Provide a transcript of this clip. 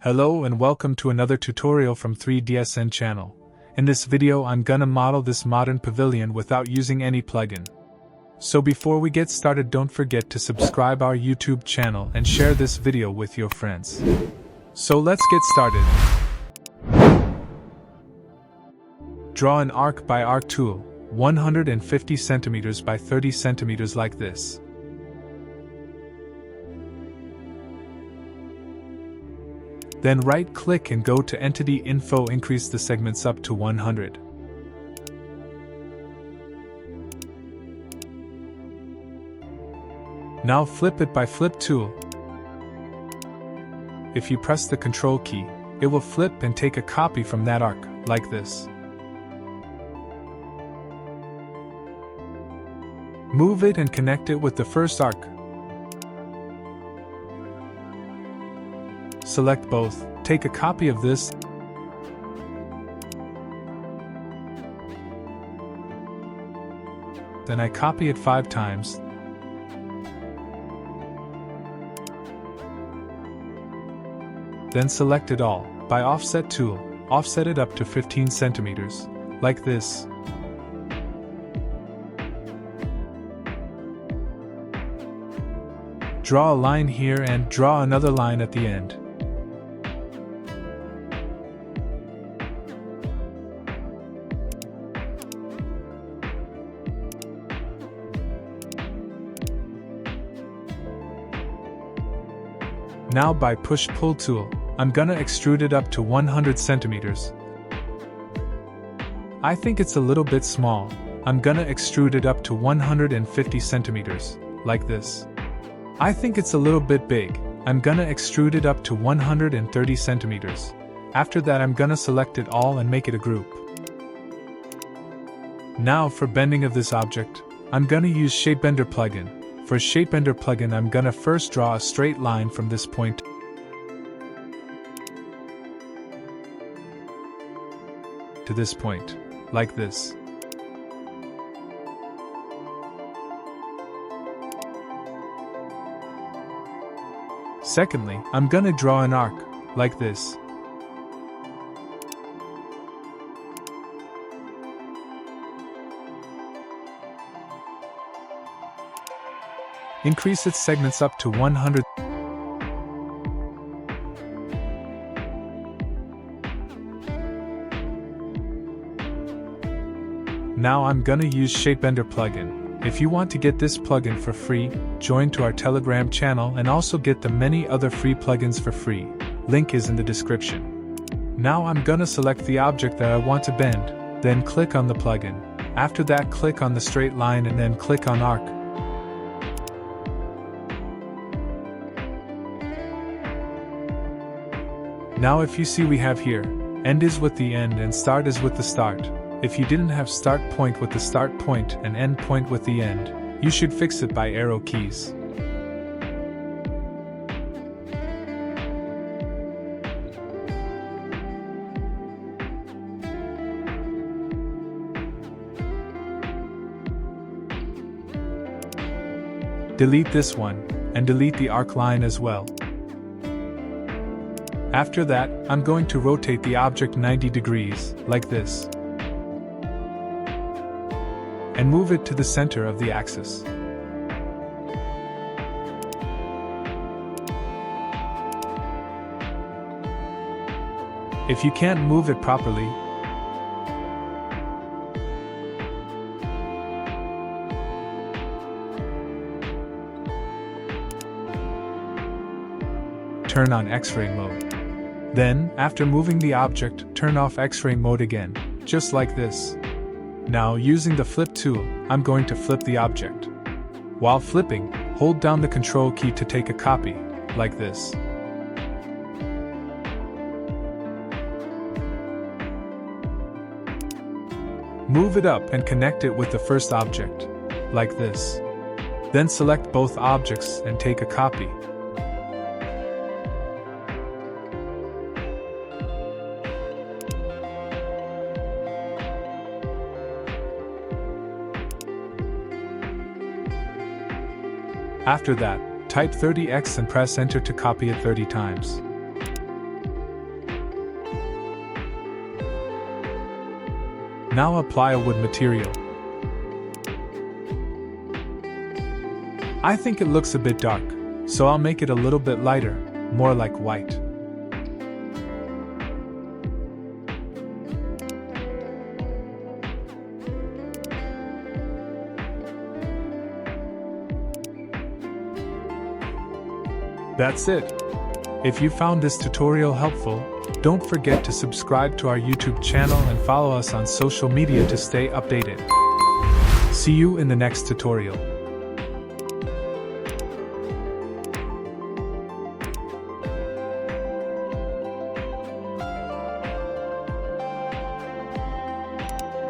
Hello and welcome to another tutorial from 3DSN channel. In this video I'm gonna model this modern pavilion without using any plugin. So before we get started, don't forget to subscribe our YouTube channel and share this video with your friends. So let's get started. Draw an arc by arc tool, 150 cm by 30 cm like this. Then right-click and go to Entity Info, increase the segments up to 100. Now flip it by Flip tool. If you press the Control key, it will flip and take a copy from that arc, like this. Move it and connect it with the first arc. Select both, take a copy of this, then I copy it 5 times, then select it all, by Offset tool, offset it up to 15 centimeters, like this. Draw a line here and draw another line at the end. Now by Push-Pull tool, I'm gonna extrude it up to 100 centimeters. I think it's a little bit small. I'm gonna extrude it up to 150 centimeters, like this. I think it's a little bit big. I'm gonna extrude it up to 130 centimeters. After that I'm gonna select it all and make it a group. Now for bending of this object, I'm gonna use Shape Bender plugin. For Shape Bender plugin, I'm gonna first draw a straight line from this point to this point, like this. Secondly, I'm gonna draw an arc, like this. Increase its segments up to 100. Now I'm gonna use Shape Bender plugin. If you want to get this plugin for free, join to our Telegram channel and also get the many other free plugins for free. Link is in the description. Now I'm gonna select the object that I want to bend, then click on the plugin. After that click on the straight line and then click on arc. Now if you see we have here, end is with the end and start is with the start. If you didn't have start point with the start point and end point with the end, you should fix it by arrow keys. Delete this one, and delete the arc line as well. After that, I'm going to rotate the object 90 degrees, like this, and move it to the center of the axis. If you can't move it properly, turn on X-ray mode. Then, after moving the object, turn off X-ray mode again, just like this. Now, using the Flip tool, I'm going to flip the object. While flipping, hold down the Control key to take a copy, like this. Move it up and connect it with the first object, like this. Then select both objects and take a copy. After that, type 30x and press enter to copy it 30 times. Now apply a wood material. I think it looks a bit dark, so I'll make it a little bit lighter, more like white. That's it. If you found this tutorial helpful, don't forget to subscribe to our YouTube channel and follow us on social media to stay updated. See you in the next tutorial.